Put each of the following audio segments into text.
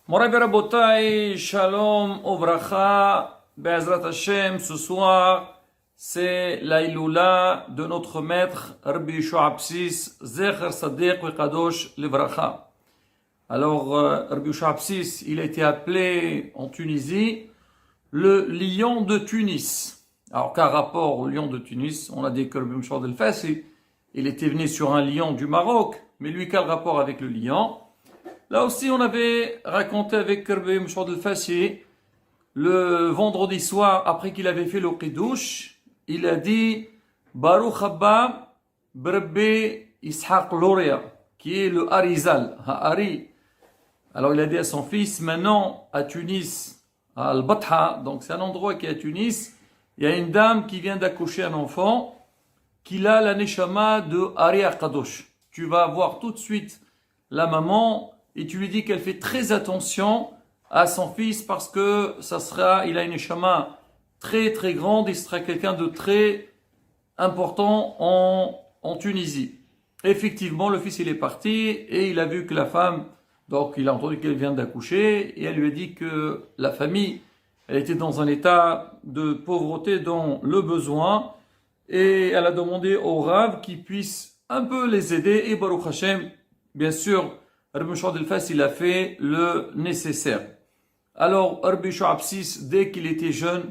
Moray Rabotai, Shalom, Ovracha, Be'ezrat Hashem, ce soir, c'est l'Aïloula de notre maître, Rabbi Yeshua Absis, Zecher Sadiq Kadosh Livracha. Alors, Rabbi Yeshua Absis, il a été appelé en Tunisie le lion de Tunis. Alors, quel rapport au lion de Tunis? On a dit que Rabbi Yeshua Del-Fassi, il était venu sur un lion du Maroc, mais lui, quel rapport avec le lion? Là aussi, on avait raconté avec Rabbi Yeshua Del-Fassi, le vendredi soir, après qu'il avait fait le Qidouche, il a dit Baruch Haba Brebbe Ishaq Loria, qui est le Harizal, Ha'ari. Alors il a dit à son fils, maintenant à Tunis, à Al-Batha, donc c'est un endroit qui est à Tunis, il y a une dame qui vient d'accoucher un enfant, qui a la neshama de Ari Akadosh. Tu vas voir tout de suite la maman et tu lui dis qu'elle fait très attention à son fils parce que il a une neshama très très grande, il sera quelqu'un de très important en Tunisie. Effectivement, le fils il est parti et il a vu que la femme, donc il a entendu qu'elle vient d'accoucher et elle lui a dit que la famille, elle était dans un état de pauvreté, dans le besoin, et elle a demandé au Rav qu'il puisse un peu les aider et Baruch Hashem, bien sûr, Rabbi Yeshua Del-Fassi il a fait le nécessaire. Alors, Rabbi Yeshua Absis, dès qu'il était jeune,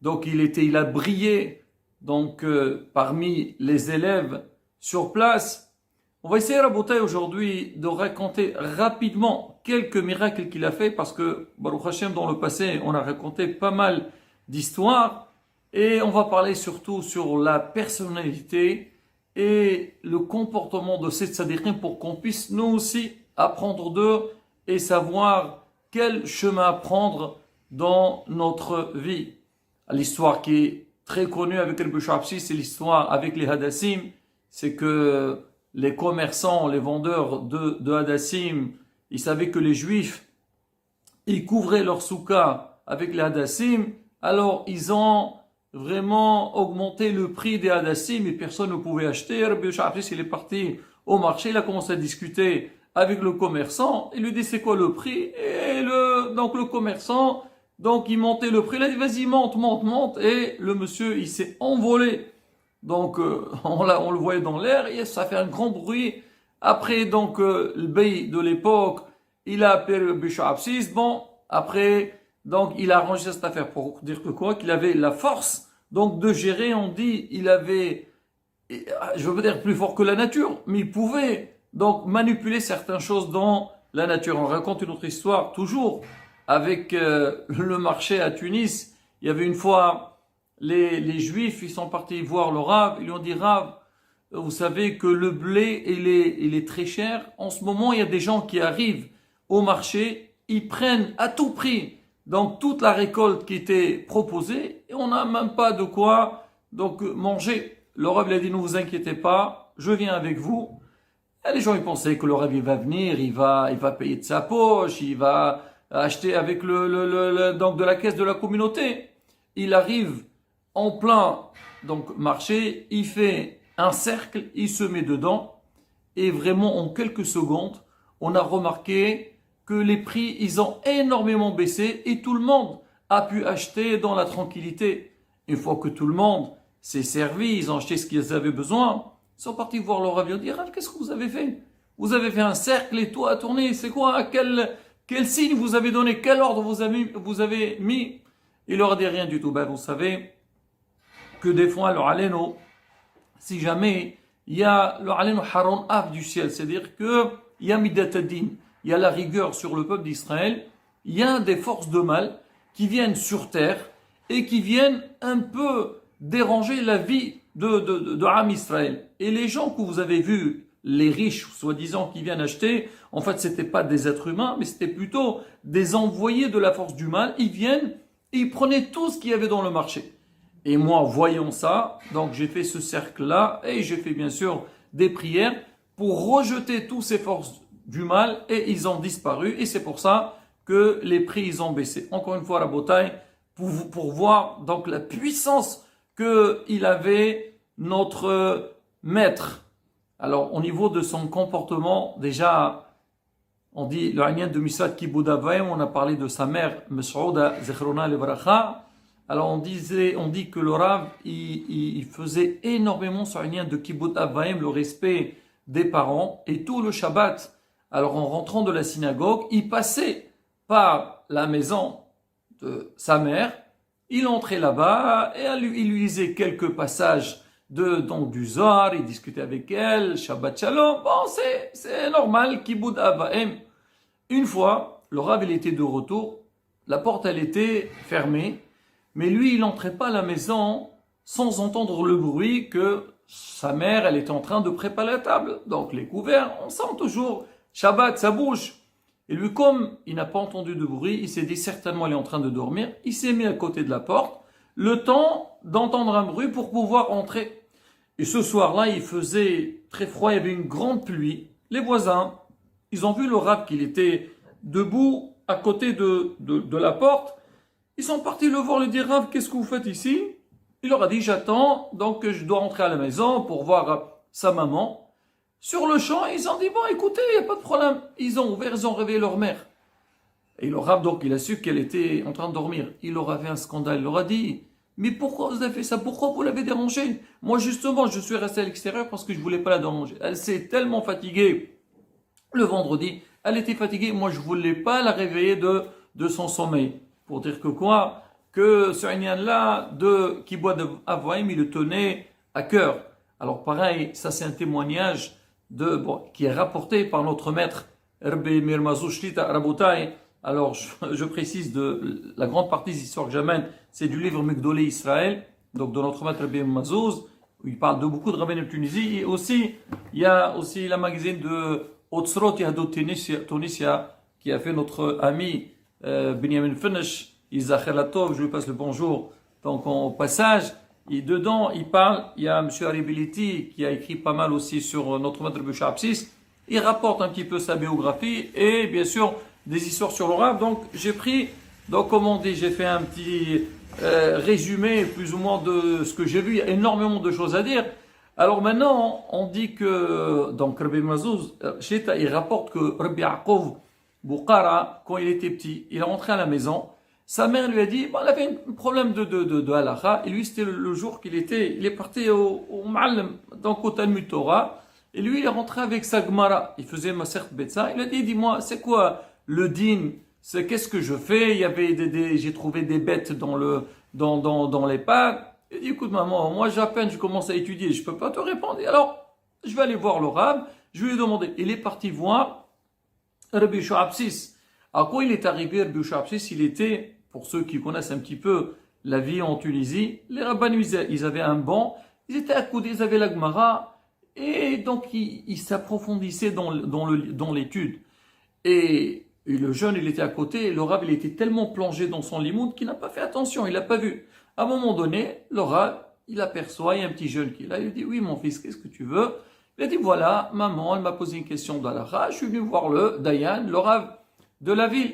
donc il a brillé donc parmi les élèves sur place. On va essayer, Rabotai, aujourd'hui de raconter rapidement quelques miracles qu'il a fait parce que, Baruch Hashem, dans le passé, on a raconté pas mal d'histoires et on va parler surtout sur la personnalité et le comportement de ces tzadikim pour qu'on puisse nous aussi apprendre d'eux et savoir quel chemin prendre dans notre vie. L'histoire qui est très connue avec Rabbi Yeshua Absis, c'est l'histoire avec les Hadassim. C'est que les commerçants, les vendeurs de Hadassim, ils savaient que les Juifs, ils couvraient leur soukha avec les Hadassim. Alors, ils ont vraiment augmenté le prix des Hadassim et personne ne pouvait acheter. Rabbi Yeshua Absis, il est parti au marché, il a commencé à discuter avec le commerçant. Il lui dit c'est quoi le prix? Et donc le commerçant, donc il montait le prix. Il a dit vas-y monte. Et le monsieur il s'est envolé. Donc on le voyait dans l'air et ça fait un grand bruit. Après donc le bey de l'époque, il a appelé le Rabbi Yeshua Absis. Bon après donc il a arrangé cette affaire pour dire que quoi qu'il avait la force donc de gérer. On dit il avait, je veux dire plus fort que la nature, mais il pouvait donc manipuler certaines choses dans la nature. On raconte une autre histoire toujours avec le marché à Tunis. Il y avait une fois les Juifs, ils sont partis voir le Rav, ils lui ont dit Rav, vous savez que le blé il est très cher. En ce moment, il y a des gens qui arrivent au marché, ils prennent à tout prix donc toute la récolte qui était proposée et on n'a même pas de quoi donc manger. Le Rav lui a dit ne vous inquiétez pas, je viens avec vous. Et les gens ils pensaient que le Rav il va venir, il va payer de sa poche, il va acheter avec donc de la caisse de la communauté. Il arrive en plein donc marché, il fait un cercle, il se met dedans et vraiment en quelques secondes, on a remarqué que les prix ils ont énormément baissé et tout le monde a pu acheter dans la tranquillité. Une fois que tout le monde s'est servi, ils ont acheté ce qu'ils avaient besoin. Ils sont partis voir le Rav, ils ont dit Rav, qu'est-ce que vous avez fait? Vous avez fait un cercle et tout a tourné, c'est quoi? Quel signe vous avez donné? Quel ordre vous avez mis? Il leur a dit rien du tout. Ben, vous savez que des fois, le aléno, si jamais il y a le aléno haron af du ciel, c'est-à-dire que il y a midatadin, il y a la rigueur sur le peuple d'Israël, il y a des forces de mal qui viennent sur terre et qui viennent un peu déranger la vie de Am Israël. Et les gens que vous avez vus, les riches, soi-disant, qui viennent acheter, en fait, c'était pas des êtres humains, mais c'était plutôt des envoyés de la force du mal. Ils viennent, et ils prenaient tout ce qu'il y avait dans le marché. Et moi, voyant ça, donc j'ai fait ce cercle-là, et j'ai fait bien sûr des prières pour rejeter toutes ces forces du mal, et ils ont disparu, et c'est pour ça que les prix, ils ont baissé. Encore une fois, Rabotai, pour voir donc la puissance qu'il avait notre maître. Alors, au niveau de son comportement, déjà, On dit le Anyan de Misat Kibud Avaim, on a parlé de sa mère, Mes'ouda Zechrona Levracha. Alors on dit que le Rav, il faisait énormément ce Anyan de Kibud Avaim, le respect des parents, et tout le Shabbat. Alors en rentrant de la synagogue, il passait par la maison de sa mère, il entrait là-bas et il lui lisait quelques passages du Zohar, il discutait avec elle, Shabbat Shalom, bon c'est normal, Kibud Avaim. Une fois, le Rav il était de retour, la porte elle était fermée, mais lui il n'entrait pas à la maison sans entendre le bruit que sa mère elle était en train de préparer la table. Donc les couverts, on sent toujours Shabbat, ça bouge. Et lui, comme il n'a pas entendu de bruit, il s'est dit certainement il est en train de dormir. Il s'est mis à côté de la porte, le temps d'entendre un bruit pour pouvoir entrer. Et ce soir-là, il faisait très froid, il y avait une grande pluie. Les voisins, ils ont vu le Rav qu'il était debout à côté de la porte. Ils sont partis le voir, lui dire Rav, qu'est-ce que vous faites ici? Il leur a dit j'attends, donc je dois rentrer à la maison pour voir sa maman. Sur le champ, ils ont dit, bon, écoutez, il n'y a pas de problème. Ils ont ouvert, ils ont réveillé leur mère. Et le Rav, donc, il a su qu'elle était en train de dormir. Il leur a fait un scandale. Il leur a dit, mais pourquoi vous avez fait ça? Pourquoi vous l'avez dérangée? Moi, justement, je suis resté à l'extérieur parce que je ne voulais pas la déranger. Elle s'est tellement fatiguée le vendredi. Elle était fatiguée. Moi, je ne voulais pas la réveiller de son sommeil. Pour dire que quoi? Que ce Inyan-là, qui boit de Avoim, il le tenait à cœur. Alors, pareil, ça, c'est un témoignage qui est rapporté par notre maître Rabbi Meir Mazou Shlita Rabotai. Alors je précise la grande partie des histoires que j'amène, c'est du livre Migdolei Israël, donc de notre maître Rabbi Meir Mazou, où il parle de beaucoup de rabbins de Tunisie. Et aussi, il y a aussi la magazine de Otsrot Yahadot Tunisia, qui a fait notre ami Benjamin Fenesh, Isacher Latov, je lui passe le bonjour. Donc en passage, et dedans, il y a M. Aribiliti qui a écrit pas mal aussi sur notre maître Boucha Absis. Il rapporte un petit peu sa biographie et bien sûr des histoires sur le Rav. Donc j'ai comme on dit, j'ai fait un petit résumé plus ou moins de ce que j'ai vu. Il y a énormément de choses à dire. Alors maintenant, on dit que, donc Rabbi Mazouz, il rapporte que Rabbi Yaakov Boukhara, quand il était petit, il est rentré à la maison. Sa mère lui a dit, elle avait un problème de halakha, et lui c'était le jour il est parti au Ma'alem, donc au Talmud Torah, et lui il est rentré avec sa Gemara, il faisait Masechet Betsa, il a dit, dis-moi, c'est quoi le din, qu'est-ce que je fais, j'ai trouvé des bêtes dans les pâques, il dit, écoute maman, moi à peine je commence à étudier, je peux pas te répondre, et alors, je vais aller voir le Rav, je lui ai demandé, il est parti voir Rabbi Shu'absis. Alors quand il est arrivé, Rabbi Shu'absis, il était, pour ceux qui connaissent un petit peu la vie en Tunisie, les rabbins, ils avaient un banc, ils étaient accoudés, ils avaient la Gemara, et donc ils s'approfondissaient dans l'étude. Et le jeune, il était à côté, et le Rav, il était tellement plongé dans son limoud qu'il n'a pas fait attention, il n'a pas vu. À un moment donné, le Rav, il aperçoit, il y a un petit jeune qui est là, il lui dit, oui mon fils, qu'est-ce que tu veux? Il a dit, voilà, maman, elle m'a posé une question d'Alakha, je suis venu voir le Dayan, le Rav de la ville.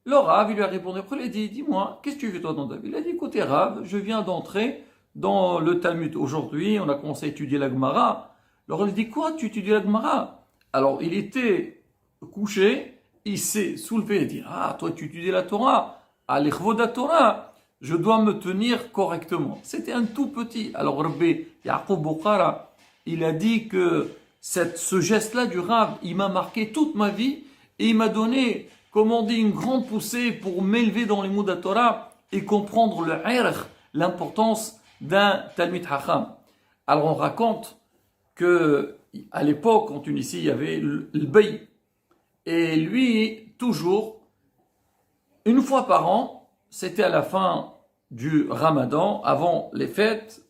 Le Rav, il lui a répondu, après il a dit, dis-moi, qu'est-ce que tu fais toi dans ta vie? Il a dit, écoutez Rav, je viens d'entrer dans le Talmud aujourd'hui, on a commencé à étudier la Gemara. Alors il dit, quoi, tu étudies la Gemara? Alors il était couché, il s'est soulevé et dit, ah, toi tu étudies la Torah, à l'Echvoda Torah, je dois me tenir correctement. C'était un tout petit. Alors Rabbi Yaakov Boukhara, il a dit que ce geste-là du Rav, il m'a marqué toute ma vie et il m'a donné, comme on dit, une grande poussée pour m'élever dans les mots de la Torah et comprendre le irq, l'importance d'un Talmid Hacham. Alors on raconte que à l'époque, en Tunisie, il y avait le Bey. Et lui, toujours, une fois par an, c'était à la fin du Ramadan, avant les fêtes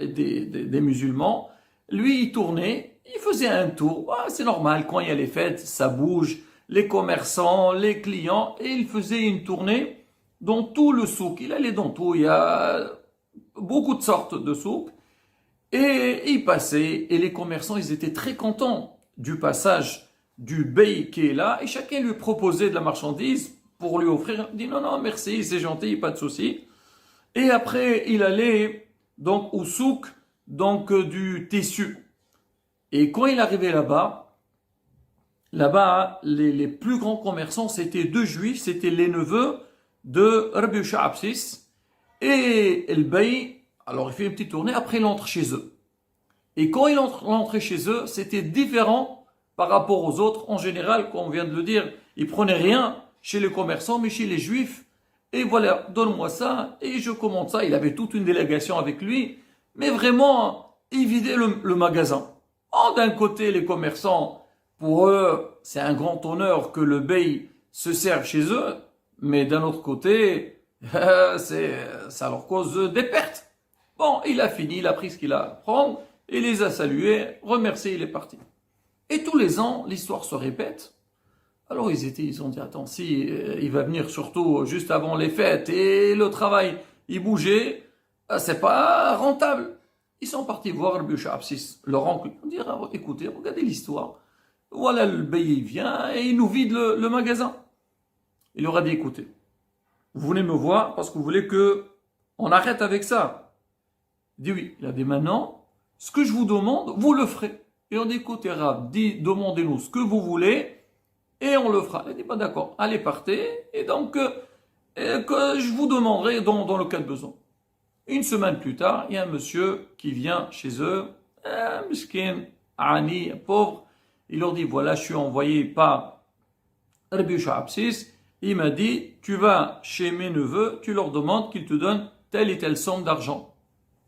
des musulmans, lui, il tournait, il faisait un tour. Ah, c'est normal, quand il y a les fêtes, ça bouge, les commerçants, les clients, et il faisait une tournée dans tout le souk. Il allait dans tout, il y a beaucoup de sortes de souks. Et il passait, et les commerçants, ils étaient très contents du passage du bey qui est là, et chacun lui proposait de la marchandise pour lui offrir. Il dit non, non, merci, c'est gentil, pas de souci. Et après, il allait donc au souk, donc du tissu. Et quand il arrivait là-bas, là-bas, les plus grands commerçants, c'était deux juifs, c'était les neveux de Rabbi Yosha Absis. Et El Bey, alors il fait une petite tournée, après il entre chez eux. Et quand il entrait chez eux, c'était différent par rapport aux autres. En général, comme on vient de le dire, il prenait rien chez les commerçants, mais chez les juifs. Et voilà, donne-moi ça, et je commande ça. Il avait toute une délégation avec lui, mais vraiment, il vidait le magasin. D'un côté, les commerçants, pour eux, c'est un grand honneur que le bey se serve chez eux, mais d'un autre côté, ça leur cause des pertes. Bon, il a fini, il a pris ce qu'il a à prendre, il les a salués, remerciés, il est parti. Et tous les ans, l'histoire se répète. Alors ils ont dit, attends, si il va venir surtout juste avant les fêtes et le travail, il bougeait, c'est pas rentable. Ils sont partis voir Rabbi Yosha Absis, leur oncle. Ils ont dit, écoutez, regardez l'histoire. Voilà, le bey il vient et il nous vide le magasin. Il leur a dit, écoutez, vous venez me voir parce que vous voulez que on arrête avec ça. Il dit oui. Il a dit maintenant, ce que je vous demande, vous le ferez. Et on dit, écoutez, Rab, demandez-nous ce que vous voulez et on le fera. Il a dit, d'accord, allez, partez. Et donc, que je vous demanderai dans le cas de besoin. Une semaine plus tard, il y a un monsieur qui vient chez eux, un miskin, ani, un pauvre. Il leur dit, voilà, je suis envoyé par Rabbi Yosha Absis. Il m'a dit, tu vas chez mes neveux, tu leur demandes qu'ils te donnent telle et telle somme d'argent.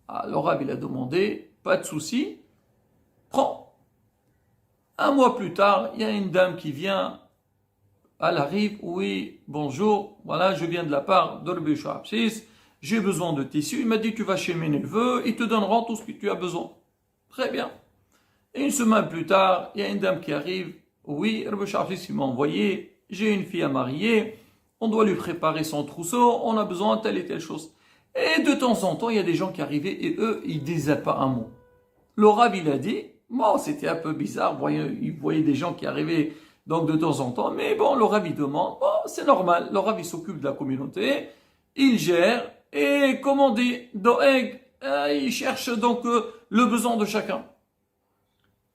Alors Rab, il a demandé, pas de souci, prends. Un mois plus tard, il y a une dame qui vient, elle arrive, oui, bonjour, voilà, je viens de la part de Rabbi Yosha Absis, j'ai besoin de tissu. Il m'a dit, tu vas chez mes neveux, ils te donneront tout ce que tu as besoin. Très bien. Et une semaine plus tard, il y a une dame qui arrive, oui, Rabbi Yosha Absis, il m'a envoyé, j'ai une fille à marier, on doit lui préparer son trousseau, on a besoin de telle et telle chose. Et de temps en temps, il y a des gens qui arrivaient et eux, ils disaient pas un mot. Le Rav, il a dit, bon, c'était un peu bizarre, il voyait des gens qui arrivaient donc de temps en temps, mais bon, le Rav, il demande, bon, c'est normal, le Rav, il s'occupe de la communauté, il gère, et comme on dit, Doeg, il cherche donc le besoin de chacun.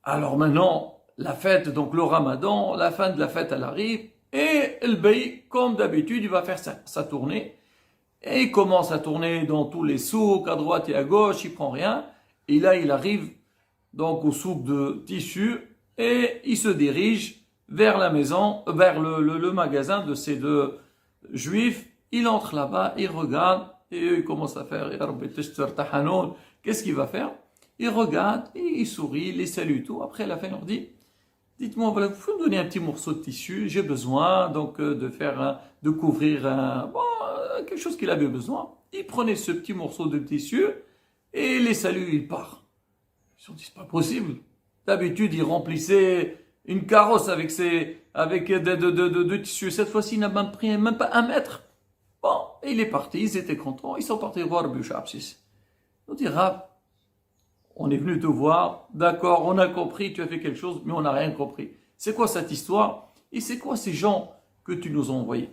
Alors maintenant, la fête, donc le Ramadan, la fin de la fête, elle arrive, et le bey, comme d'habitude, il va faire sa tournée. Et il commence à tourner dans tous les souks, à droite et à gauche, il prend rien. Et là, il arrive donc au souk de tissu et il se dirige vers la maison, vers le magasin de ces deux juifs. Il entre là-bas, il regarde et eux, ils commencent à faire qu'est-ce qu'il va faire? Il regarde et il sourit, il les salue tout. Après, à la fin, il leur dit, dites-moi, voilà, vous pouvez me donner un petit morceau de tissu, j'ai besoin donc de couvrir quelque chose qu'il avait besoin. Il prenait ce petit morceau de tissu et les salue, il part. Ils se sont dit, c'est pas possible. D'habitude, il remplissait une carrosse avec de tissu. Cette fois-ci, il n'a même pris même pas 1 mètre. Bon, et il est parti, ils étaient contents, ils sont partis voir Rabbi Yosha Absis. Ils ont dit, Rab, on est venu te voir, d'accord, on a compris, tu as fait quelque chose, mais on n'a rien compris. C'est quoi cette histoire? Et c'est quoi ces gens que tu nous as envoyés?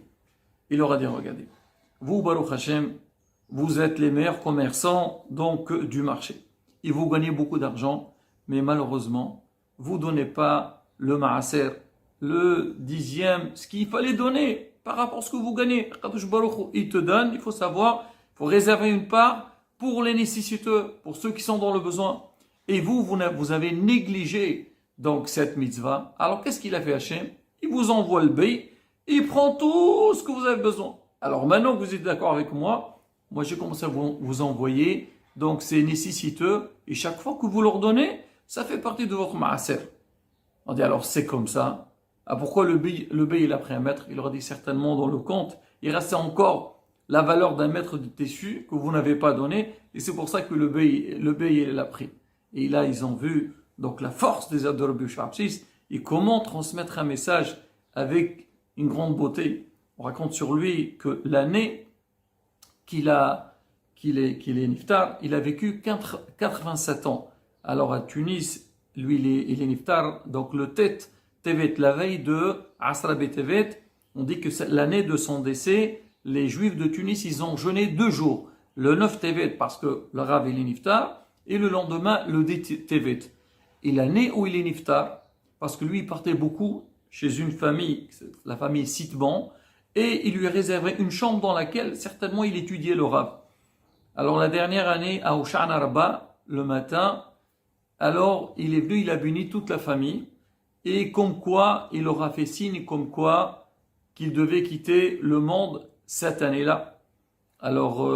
Il leur a dit, regardez, vous, Baruch Hashem, vous êtes les meilleurs commerçants donc du marché. Et vous gagnez beaucoup d'argent, mais malheureusement, vous ne donnez pas le maaser, le 10e, ce qu'il fallait donner par rapport à ce que vous gagnez. Kadosh Baruch Hu, il te donne, il faut savoir, il faut réserver une part pour les nécessiteux, pour ceux qui sont dans le besoin. Et vous avez négligé donc cette mitzvah. Alors qu'est-ce qu'il a fait Hachem? Il vous envoie le bey, il prend tout ce que vous avez besoin. Alors maintenant que vous êtes d'accord avec moi, j'ai commencé à vous envoyer donc ces nécessiteux, et chaque fois que vous leur donnez, ça fait partie de votre maaser. On dit alors c'est comme ça. Ah, pourquoi le bey il a pris 1 mètre? Il aurait dit certainement dans le compte, il restait encore la valeur d'1 mètre de tissu que vous n'avez pas donné, et c'est pour ça que le bey il l'a pris. Et là ils ont vu donc la force des œuvres de Rabbi Yosha Absis et comment transmettre un message avec une grande beauté. On raconte sur lui que l'année qu'il est niftar, il a vécu 87 ans. Alors à Tunis, lui il est niftar, donc le tête Tevet, la veille de Asra Betevet, on dit que c'est l'année de son décès. Les Juifs de Tunis, ils ont jeûné 2 jours. Le 9 Tevet, parce que le Rav il est niftar, et le lendemain, le 10 Tevet. Et l'année où il est niftar, parce que lui, il partait beaucoup chez une famille, la famille Sitban, et il lui réservait une chambre dans laquelle certainement il étudiait le Rav. Alors la dernière année à Oshana Rabba, le matin, alors il est venu, il a béni toute la famille, et comme quoi il aura fait signe, comme quoi qu'il devait quitter le monde cette année-là. Alors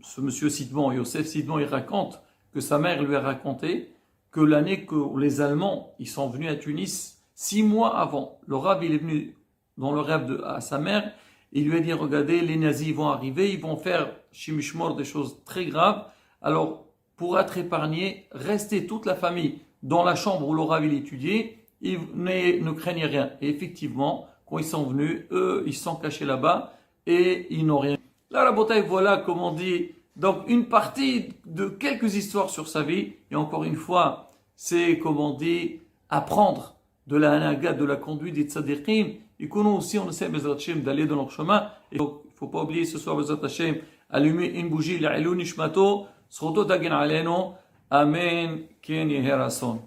ce monsieur Sidban, Yosef Sidban, il raconte que sa mère lui a raconté que l'année que les Allemands ils sont venus à Tunis, 6 mois avant, le Rav il est venu dans le rêve à sa mère, il lui a dit regardez, les nazis vont arriver, ils vont faire chimishmor, des choses très graves, alors pour être épargné, restez toute la famille dans la chambre où le Rav il étudiait, ne craignez rien. Et effectivement, quand ils sont venus, eux ils se sont cachés là-bas et ils n'ont rien. Là, la bataille, voilà, comme on dit, donc une partie de quelques histoires sur sa vie. Et encore une fois, c'est, comme on dit, apprendre de la hanaga, de la conduite des tzadikim. Et que nous aussi, on essaie, Bezrat Hashem, d'aller dans leur chemin. Et il ne faut pas oublier ce soir, Bezrat Hashem, allumer une bougie, l'ilou nishmato, sroto dagin aleno, amen, ken yeher ason.